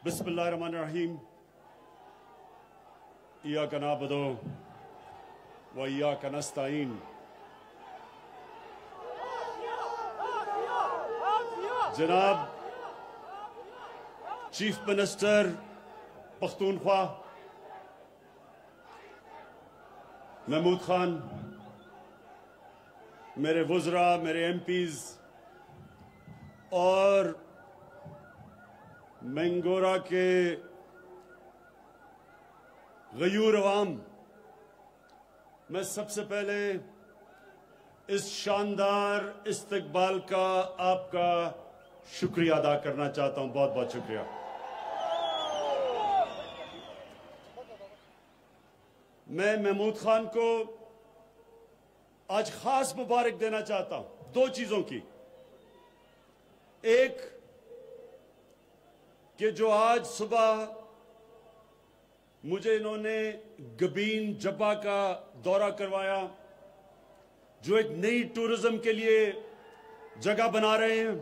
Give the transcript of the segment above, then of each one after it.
बिस्मिल्लाहिर्रहमानिर्रहीम। इय्याका नअबुदु व इय्याका नस्तईन। जनाब चीफ मिनिस्टर पख्तूनख्वा महमूद खान, मेरे वुज़रा, मेरे एमपीज और मैंगोरा के गयूर अवाम, मैं सबसे पहले इस शानदार इस्तकबाल का आपका शुक्रिया अदा करना चाहता हूं। बहुत बहुत शुक्रिया। मैं महमूद खान को आज खास मुबारक देना चाहता हूं दो चीजों की। एक कि जो आज सुबह मुझे इन्होंने गबीन जब्बा का दौरा करवाया, जो एक नई टूरिज्म के लिए जगह बना रहे हैं।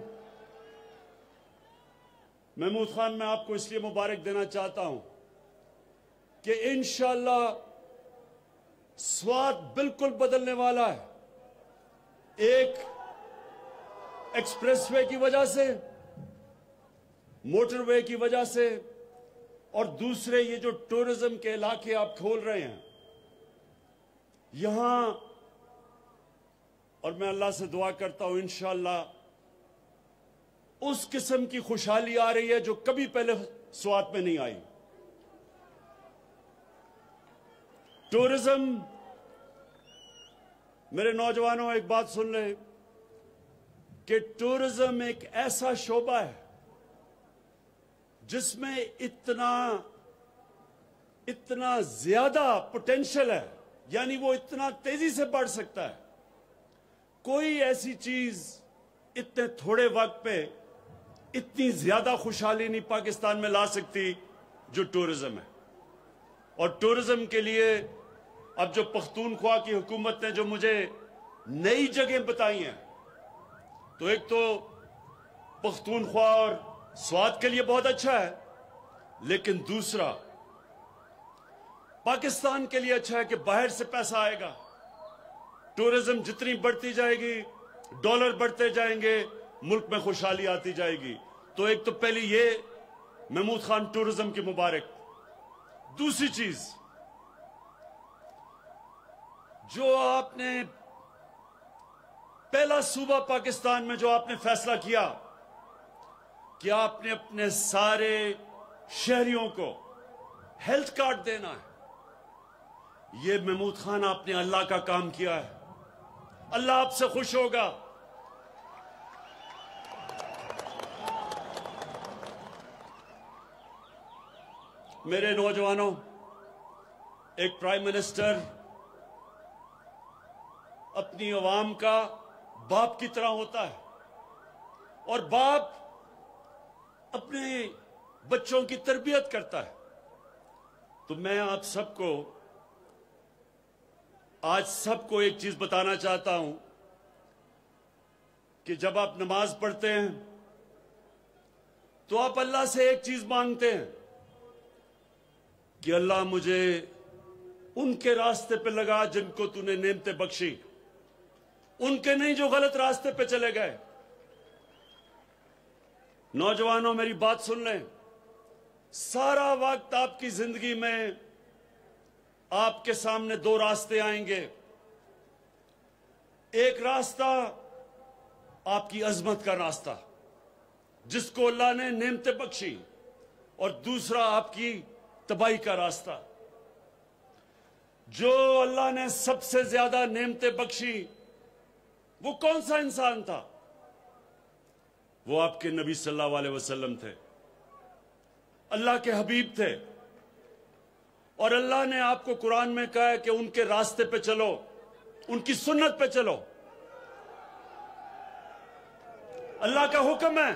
महमूद खान, मैं आपको इसलिए मुबारक देना चाहता हूं कि इंशाअल्लाह स्वाद बिल्कुल बदलने वाला है। एक एक्सप्रेसवे की वजह से, मोटरवे की वजह से, और दूसरे ये जो टूरिज्म के इलाके आप खोल रहे हैं यहां, और मैं अल्लाह से दुआ करता हूं इंशाअल्लाह उस किस्म की खुशहाली आ रही है जो कभी पहले स्वात में नहीं आई। टूरिज्म, मेरे नौजवानों एक बात सुन ले कि टूरिज्म एक ऐसा शोबा है जिसमें इतना ज्यादा पोटेंशियल है, यानी वो इतना तेजी से बढ़ सकता है। कोई ऐसी चीज इतने थोड़े वक्त पे इतनी ज्यादा खुशहाली नहीं पाकिस्तान में ला सकती जो टूरिज्म है। और टूरिज्म के लिए अब जो पख्तूनख्वा की हुकूमत ने जो मुझे नई जगह बताई हैं, तो एक तो पख्तूनख्वा और स्वाद के लिए बहुत अच्छा है, लेकिन दूसरा पाकिस्तान के लिए अच्छा है कि बाहर से पैसा आएगा। टूरिज्म जितनी बढ़ती जाएगी, डॉलर बढ़ते जाएंगे, मुल्क में खुशहाली आती जाएगी। तो एक तो पहले ये महमूद खान टूरिज्म की मुबारक। दूसरी चीज, जो आपने पहला सूबा पाकिस्तान में जो आपने फैसला किया कि आपने अपने सारे शहरियों को हेल्थ कार्ड देना है, यह महमूद खान आपने अल्लाह का काम किया है। अल्लाह आपसे खुश होगा। मेरे नौजवानों, एक प्राइम मिनिस्टर अपनी अवाम का बाप की तरह होता है, और बाप अपने बच्चों की तरबियत करता है। तो मैं आप सबको आज सबको एक चीज बताना चाहता हूं कि जब आप नमाज पढ़ते हैं तो आप अल्लाह से एक चीज मांगते हैं कि अल्लाह मुझे उनके रास्ते पे लगा जिनको तूने नेमतें बख्शी, उनके नहीं जो गलत रास्ते पे चले गए। नौजवानों, मेरी बात सुन लें। सारा वक्त आपकी जिंदगी में आपके सामने दो रास्ते आएंगे। एक रास्ता आपकी अजमत का रास्ता, जिसको अल्लाह ने नेमतें बख्शी, और दूसरा आपकी तबाही का रास्ता। जो अल्लाह ने सबसे ज्यादा नेमतें बख्शी, वो कौन सा इंसान था? वो आपके नबी सल्लल्लाहु अलैहि वसल्लम थे, अल्लाह के हबीब थे। और अल्लाह ने आपको कुरान में कहा है कि उनके रास्ते पे चलो, उनकी सुन्नत पे चलो। अल्लाह का हुक्म है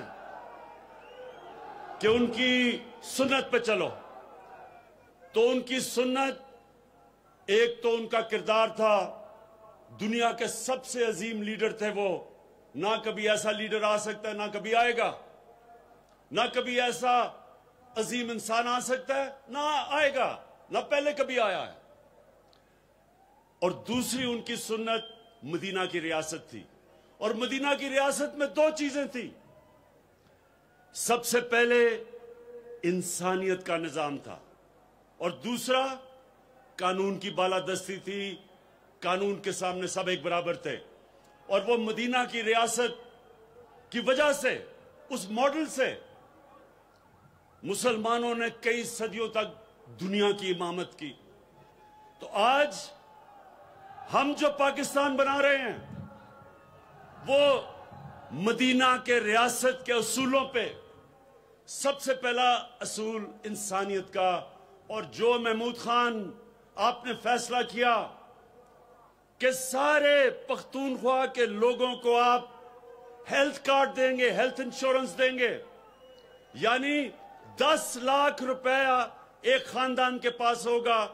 कि उनकी सुन्नत पे चलो। तो उनकी सुन्नत, एक तो उनका किरदार था, दुनिया के सबसे अजीम लीडर थे वो। ना कभी ऐसा लीडर आ सकता है, ना कभी आएगा, ना कभी ऐसा अजीम इंसान आ सकता है, ना आएगा, ना पहले कभी आया है। और दूसरी उनकी सुन्नत मदीना की रियासत थी, और मदीना की रियासत में दो चीजें थी। सबसे पहले इंसानियत का निजाम था, और दूसरा कानून की बालादस्ती थी। कानून के सामने सब एक बराबर थे। और वो मदीना की रियासत की वजह से, उस मॉडल से मुसलमानों ने कई सदियों तक दुनिया की इमामत की। तो आज हम जो पाकिस्तान बना रहे हैं वो मदीना के रियासत के असूलों पे, सबसे पहला असूल इंसानियत का। और जो महमूद खान आपने फैसला किया कि सारे पख्तूनख्वा के लोगों को आप हेल्थ कार्ड देंगे, हेल्थ इंश्योरेंस देंगे, यानी 10 लाख रुपया एक खानदान के पास होगा।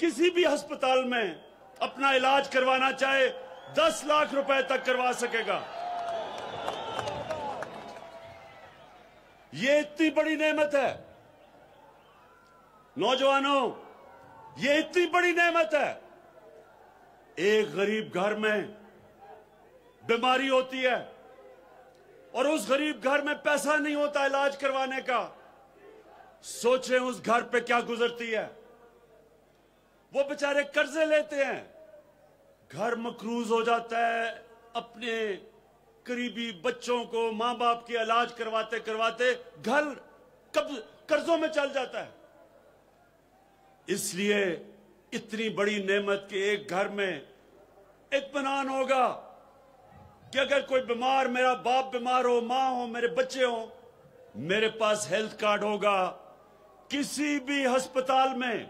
किसी भी अस्पताल में अपना इलाज करवाना चाहे 10 लाख रुपए तक करवा सकेगा। ये इतनी बड़ी नेमत है नौजवानों, ये इतनी बड़ी नेमत है। एक गरीब घर में बीमारी होती है और उस गरीब घर में पैसा नहीं होता इलाज करवाने का। सोचें उस घर पे क्या गुजरती है। वो बेचारे कर्जे लेते हैं, घर मकरूज हो जाता है, अपने करीबी बच्चों को मां बाप की इलाज करवाते करवाते घर कब कर्जों में चल जाता है। इसलिए इतनी बड़ी नेमत के एक घर में इत्मीनान होगा कि अगर कोई बीमार, मेरा बाप बीमार हो, मां हो, मेरे बच्चे हो, मेरे पास हेल्थ कार्ड होगा। किसी भी अस्पताल में,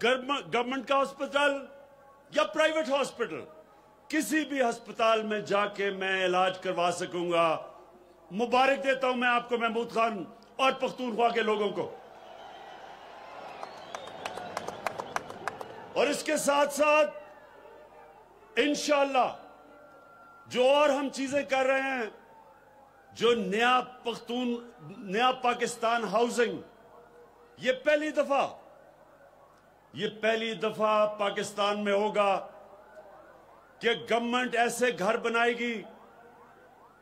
गवर्नमेंट का अस्पताल या प्राइवेट हॉस्पिटल, किसी भी अस्पताल में जाके मैं इलाज करवा सकूंगा। मुबारक देता हूं मैं आपको, महमूद खान और पख्तूनख्वा के लोगों को। और इसके साथ साथ इंशाअल्लाह जो और हम चीजें कर रहे हैं, जो नया पाकिस्तान हाउसिंग, ये पहली दफा पाकिस्तान में होगा कि गवर्नमेंट ऐसे घर बनाएगी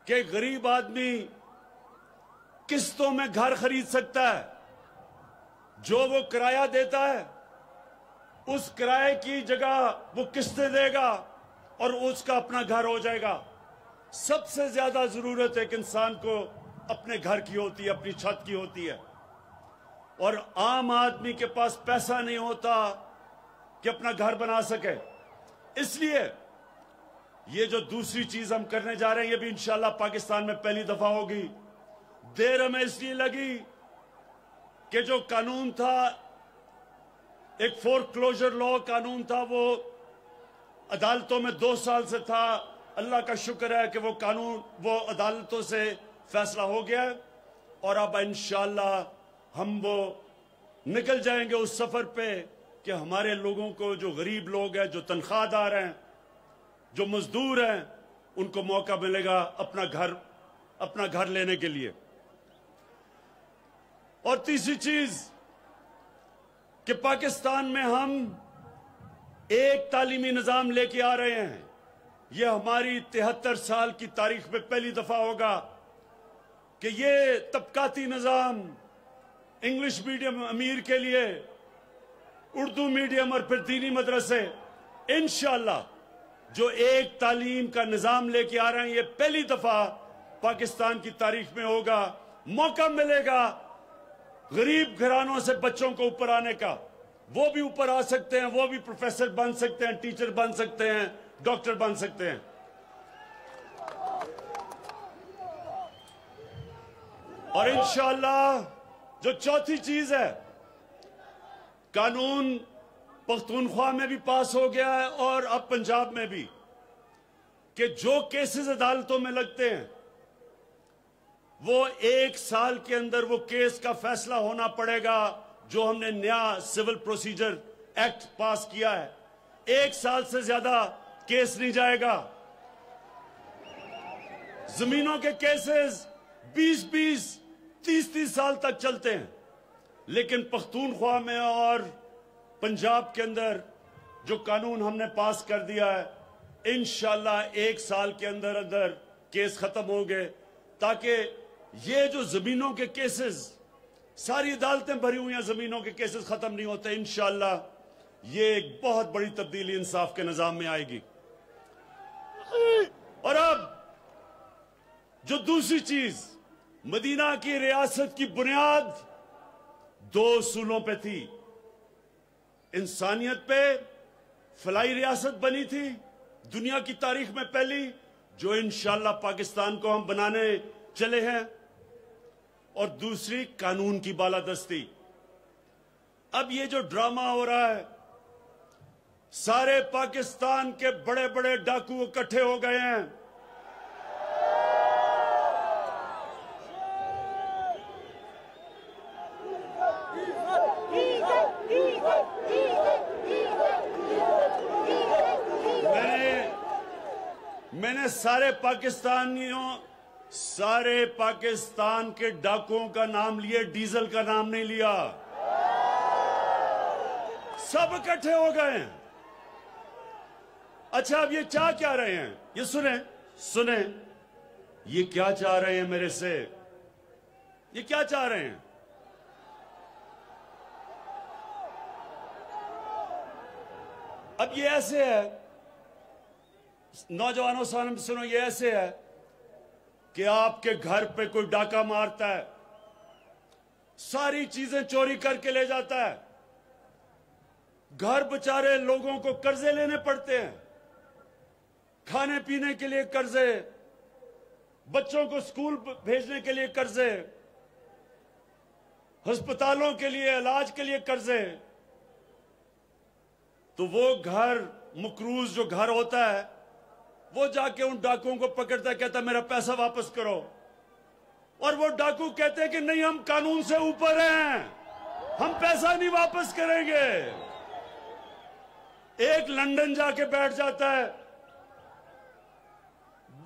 कि गरीब आदमी किस्तों में घर खरीद सकता है। जो वो किराया देता है उस किराए की जगह वो किस्तें देगा और उसका अपना घर हो जाएगा। सबसे ज्यादा जरूरत एक इंसान को अपने घर की होती है, अपनी छत की होती है, और आम आदमी के पास पैसा नहीं होता कि अपना घर बना सके। इसलिए ये जो दूसरी चीज हम करने जा रहे हैं, ये भी इंशाल्लाह पाकिस्तान में पहली दफा होगी। देर हमें इसलिए लगी कि जो कानून था, एक फोरक्लोजर लॉ कानून था, वो अदालतों में 2 साल से था। अल्लाह का शुक्र है कि वो कानून, वो अदालतों से फैसला हो गया है, और अब इंशाअल्लाह हम वो निकल जाएंगे उस सफर पे कि हमारे लोगों को, जो गरीब लोग हैं, जो तनख्वाहदार हैं, जो मजदूर हैं, उनको मौका मिलेगा अपना घर लेने के लिए। और तीसरी चीज कि पाकिस्तान में हम एक तालीमी निजाम लेके आ रहे हैं। यह हमारी 73 साल की तारीख में पहली दफा होगा कि ये तबकाती निजाम, इंग्लिश मीडियम अमीर के लिए, उर्दू मीडियम और फिर दीनी मदरसे, इंशाअल्लाह जो एक तालीम का निजाम लेके आ रहे हैं, ये पहली दफा पाकिस्तान की तारीख में होगा। मौका मिलेगा गरीब घरानों से बच्चों को ऊपर आने का। वो भी ऊपर आ सकते हैं, वो भी प्रोफेसर बन सकते हैं, टीचर बन सकते हैं, डॉक्टर बन सकते हैं। और इंशाअल्लाह जो चौथी चीज है, कानून पख्तूनख्वा में भी पास हो गया है और अब पंजाब में भी, कि जो केसेस अदालतों में लगते हैं वो 1 साल के अंदर वो केस का फैसला होना पड़ेगा। जो हमने नया सिविल प्रोसीजर एक्ट पास किया है, 1 साल से ज्यादा केस नहीं जाएगा। जमीनों के केसेस 20-20, 30-30 साल तक चलते हैं। लेकिन पख्तूनख्वा में और पंजाब के अंदर जो कानून हमने पास कर दिया है, इंशाल्लाह 1 साल के अंदर अंदर केस खत्म होंगे, ताकि ये जो जमीनों के केसेस, सारी अदालतें भरी हुई हैं, जमीनों के केसेस खत्म नहीं होते। इंशाल्लाह ये एक बहुत बड़ी तब्दीली इंसाफ के निजाम में आएगी। और अब जो दूसरी चीज, मदीना की रियासत की बुनियाद 2 उसूलों पे थी। इंसानियत पे फलाई रियासत बनी थी, दुनिया की तारीख में पहली, जो इंशाल्लाह पाकिस्तान को हम बनाने चले हैं। और दूसरी कानून की बालादस्ती। अब ये जो ड्रामा हो रहा है, सारे पाकिस्तान के बड़े बड़े डाकू इकट्ठे हो गए हैं। मैंने सारे पाकिस्तान के डाकुओं का नाम लिए, डीजल का नाम नहीं लिया। सब इकट्ठे हो गए हैं। अच्छा, अब ये चाह क्या रहे हैं? ये सुने, ये क्या चाह रहे हैं मेरे से? ये क्या चाह रहे हैं? अब ये ऐसे है, नौजवानों सुनो, ये ऐसे है कि आपके घर पे कोई डाका मारता है, सारी चीजें चोरी करके ले जाता है, घर बेचारे लोगों को कर्जे लेने पड़ते हैं, खाने पीने के लिए कर्जे, बच्चों को स्कूल भेजने के लिए कर्जे, अस्पतालों के लिए इलाज के लिए कर्जे। तो वो घर, मकरूज जो घर होता है, वो जाके उन डाकुओं को पकड़ता है, कहता है मेरा पैसा वापस करो। और वो डाकू कहते हैं कि नहीं, हम कानून से ऊपर हैं, हम पैसा नहीं वापस करेंगे। एक लंदन जाके बैठ जाता है,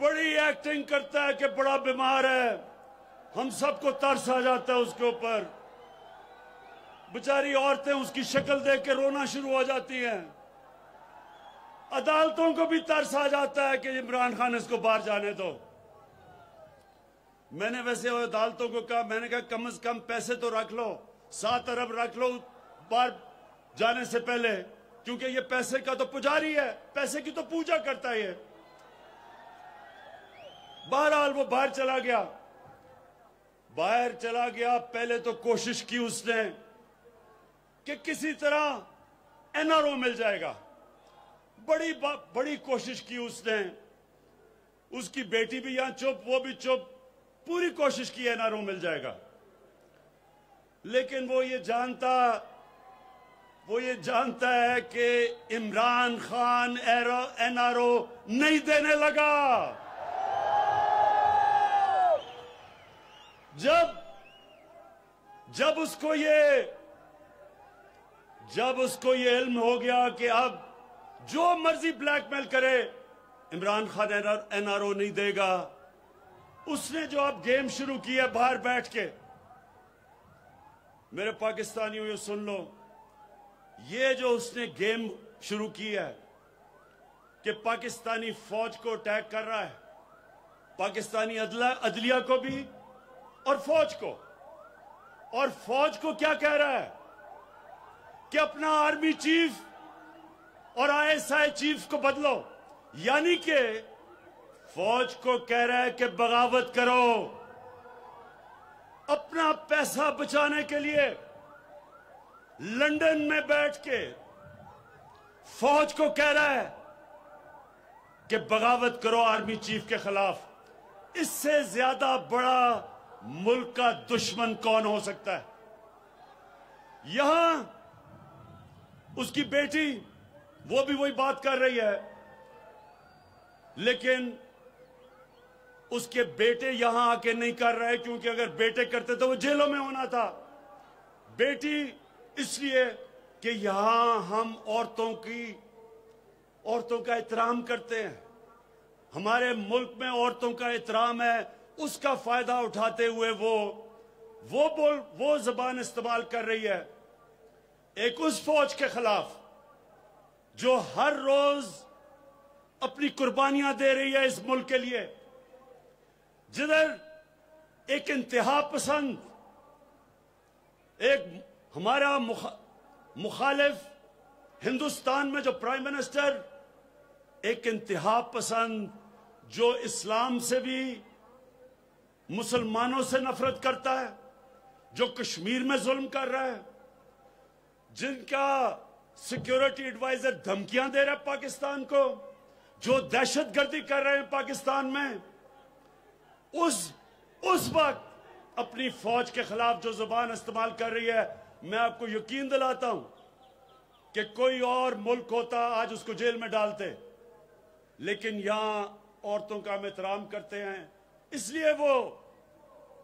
बड़ी एक्टिंग करता है कि बड़ा बीमार है, हम सबको तरस आ जाता है उसके ऊपर। बेचारी औरतें उसकी शक्ल देख के रोना शुरू हो जाती हैं। अदालतों को भी तरस आ जाता है कि इमरान खान इसको बाहर जाने दो। मैंने वैसे अदालतों को कहा, मैंने कहा कम से कम पैसे तो रख लो, 7 अरब रख लो बाहर जाने से पहले, क्योंकि ये पैसे का तो पुजारी है, पैसे की तो पूजा करता है ये। बहरहाल वो बाहर चला गया। पहले तो कोशिश की उसने कि किसी तरह एनआरओ मिल जाएगा, बड़ी कोशिश की उसने। उसकी बेटी भी यहां चुप, वो भी चुप, पूरी कोशिश की एनआरओ मिल जाएगा। लेकिन वो ये जानता है कि इमरान खान एनआरओ नहीं देने लगा। जब उसको ये इल्म हो गया कि अब जो मर्जी ब्लैकमेल करे, इमरान खान एनआरओ नहीं देगा, उसने जो अब गेम शुरू की है बाहर बैठ के, मेरे पाकिस्तानियों ये सुन लो, ये जो उसने गेम शुरू की है कि पाकिस्तानी फौज को अटैक कर रहा है, पाकिस्तानी अदलिया को भी और फौज को क्या कह रहा है कि अपना आर्मी चीफ और आईएसआई चीफ को बदलो। यानी कि फौज को कह रहा है कि बगावत करो। अपना पैसा बचाने के लिए लंदन में बैठ के फौज को कह रहा है कि बगावत करो आर्मी चीफ के खिलाफ। इससे ज्यादा बड़ा मुल्क का दुश्मन कौन हो सकता है? यहां उसकी बेटी, वो भी वही बात कर रही है, लेकिन उसके बेटे यहां आके नहीं कर रहे, क्योंकि अगर बेटे करते तो वो जेलों में होना था। बेटी इसलिए कि यहां हम औरतों का एहतराम करते हैं, हमारे मुल्क में औरतों का एहतराम है। उसका फायदा उठाते हुए वो वो जबान इस्तेमाल कर रही है एक उस फौज के खिलाफ जो हर रोज अपनी कुर्बानियां दे रही है इस मुल्क के लिए, जिधर एक इंतहा पसंद, एक हमारा मुखालिफ हिंदुस्तान में जो प्राइम मिनिस्टर, एक इंतहा पसंद जो इस्लाम से भी मुसलमानों से नफरत करता है, जो कश्मीर में जुल्म कर रहा है, जिनका सिक्योरिटी एडवाइजर धमकियां दे रहा है पाकिस्तान को, जो दहशतगर्दी कर रहे हैं पाकिस्तान में, उस वक्त अपनी फौज के खिलाफ जो जुबान इस्तेमाल कर रही है, मैं आपको यकीन दिलाता हूं कि कोई और मुल्क होता आज उसको जेल में डालते, लेकिन यहां औरतों का हम एहतराम करते हैं, इसलिए वो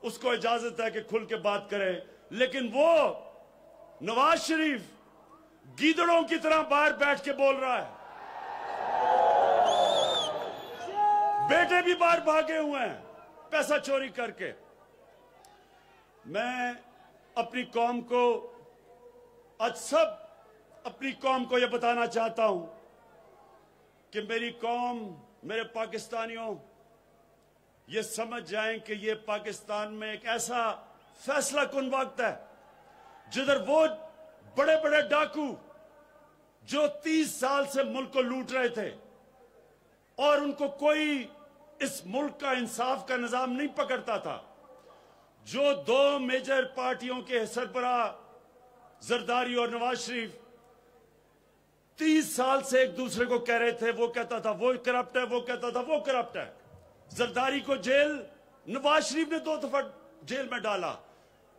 उसको इजाजत है कि खुल के बात करे। लेकिन वो नवाज शरीफ गीदड़ों की तरह बाहर बैठ के बोल रहा है, बेटे भी बाहर भागे हुए हैं पैसा चोरी करके। मैं अपनी कौम को, आज सब अपनी कौम को यह बताना चाहता हूं कि मेरी कौम, मेरे पाकिस्तानियों, ये समझ जाएं कि ये पाकिस्तान में एक ऐसा फैसला कुन वक्त है जिधर वो बड़े बड़े डाकू जो 30 साल से मुल्क को लूट रहे थे और उनको कोई इस मुल्क का इंसाफ का निजाम नहीं पकड़ता था, जो दो मेजर पार्टियों के सरबराह जरदारी और नवाज शरीफ 30 साल से एक दूसरे को कह रहे थे, वो कहता था वो करप्ट है, वो कहता था वो करप्ट है। जरदारी को जेल नवाज शरीफ ने 2 दफा जेल में डाला,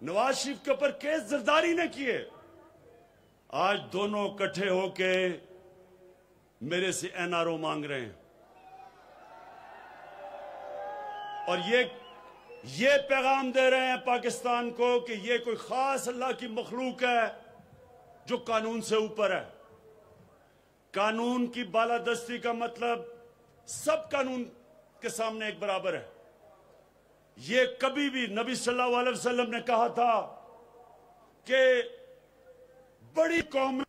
नवाज शरीफ के ऊपर केस जरदारी ने किए। आज दोनों इकट्ठे होके मेरे से एनआरओ मांग रहे हैं और ये पैगाम दे रहे हैं पाकिस्तान को कि ये कोई खास अल्लाह की मखलूक है जो कानून से ऊपर है। कानून की बालादस्ती का मतलब सब कानून के सामने एक बराबर है। ये कभी भी नबी सल्लल्लाहु अलैहि वसल्लम ने कहा था कि बड़ी कौम।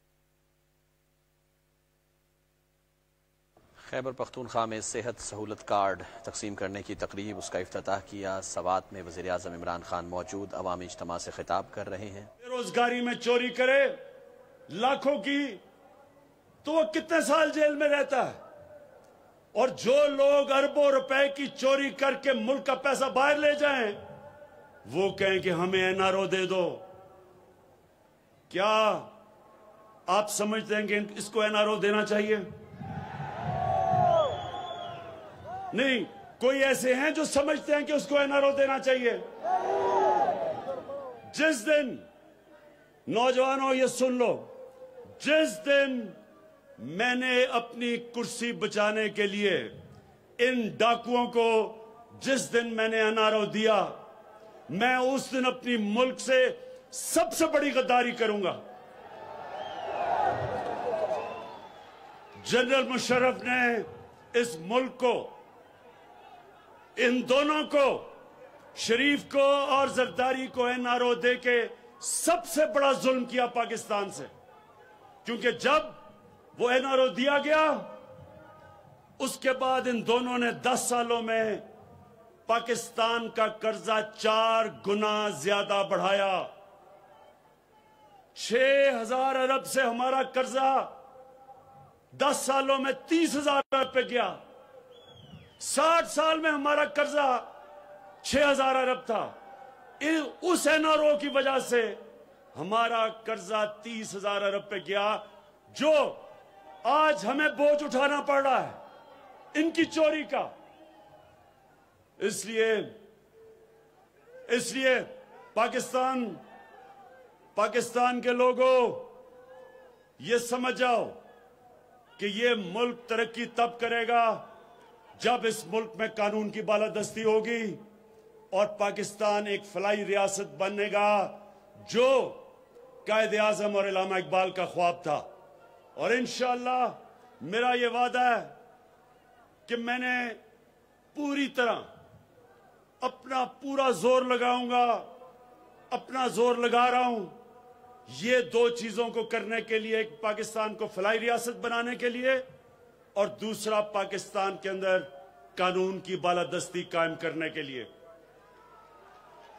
खैबर पख्तूनख्वा में सेहत सहूलत कार्ड तकसीम करने की तकरीब, उसका इफ्तिताह किया। सवात में वज़ीर आज़म इमरान खान मौजूद अवामी इज्तिमा से खिताब कर रहे हैं। बेरोजगारी में चोरी करे लाखों की तो वो कितने साल जेल में रहता है, और जो लोग अरबों रुपए की चोरी करके मुल्क का पैसा बाहर ले जाएं, वो कहें कि हमें एनआरओ दे दो। क्या आप समझते हैं कि इसको एनआरओ देना चाहिए? नहीं, कोई ऐसे हैं जो समझते हैं कि उसको एनआरओ देना चाहिए। जिस दिन, नौजवानों ये सुन लो, जिस दिन मैंने अपनी कुर्सी बचाने के लिए इन डाकुओं को, जिस दिन मैंने एनआरओ दिया, मैं उस दिन अपनी मुल्क से सबसे बड़ी गद्दारी करूंगा। जनरल मुशर्रफ ने इस मुल्क को, इन दोनों को, शरीफ को और जरदारी को एनआरओ दे के सबसे बड़ा जुल्म किया पाकिस्तान से, क्योंकि जब वो एनआरओ दिया गया उसके बाद इन दोनों ने 10 सालों में पाकिस्तान का कर्जा 4 गुना ज्यादा बढ़ाया। 6,000 अरब से हमारा कर्जा 10 सालों में 30,000 अरब पे गया। 60 साल में हमारा कर्जा 6,000 अरब था। उस एनआरओ की वजह से हमारा कर्जा 30,000 अरब पे गया, जो आज हमें बोझ उठाना पड़ रहा है इनकी चोरी का। इसलिए पाकिस्तान के लोगों, ये समझ जाओ कि ये मुल्क तरक्की तब करेगा जब इस मुल्क में कानून की बालादस्ती होगी और पाकिस्तान एक फलाई रियासत बनेगा, जो कायदे आजम और इल्लामा इकबाल का ख्वाब था। और इंशाअल्लाह मेरा ये वादा है कि मैंने पूरी तरह अपना पूरा जोर लगाऊंगा अपना जोर लगा रहा हूं ये दो चीजों को करने के लिए, एक पाकिस्तान को फलाई रियासत बनाने के लिए और दूसरा पाकिस्तान के अंदर कानून की बालादस्ती कायम करने के लिए।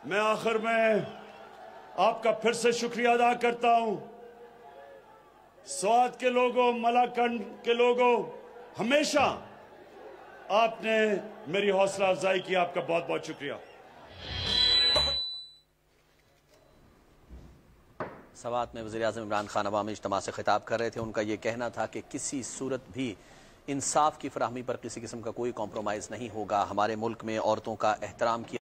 मैं आखिर में आपका फिर से शुक्रिया अदा करता हूं। स्वात के लोगों, मलाकंड के लोगों, हमेशा आपने मेरी हौसला अफजाई की। आपका बहुत बहुत शुक्रिया। सवात में वज़ीर-ए-आज़म इमरान खान अवामी इज्तिमा से खिताब कर रहे थे। उनका यह कहना था कि किसी सूरत भी इंसाफ की फराहमी पर किसी किस्म का कोई कॉम्प्रोमाइज़ नहीं होगा। हमारे मुल्क में औरतों का एहतराम किया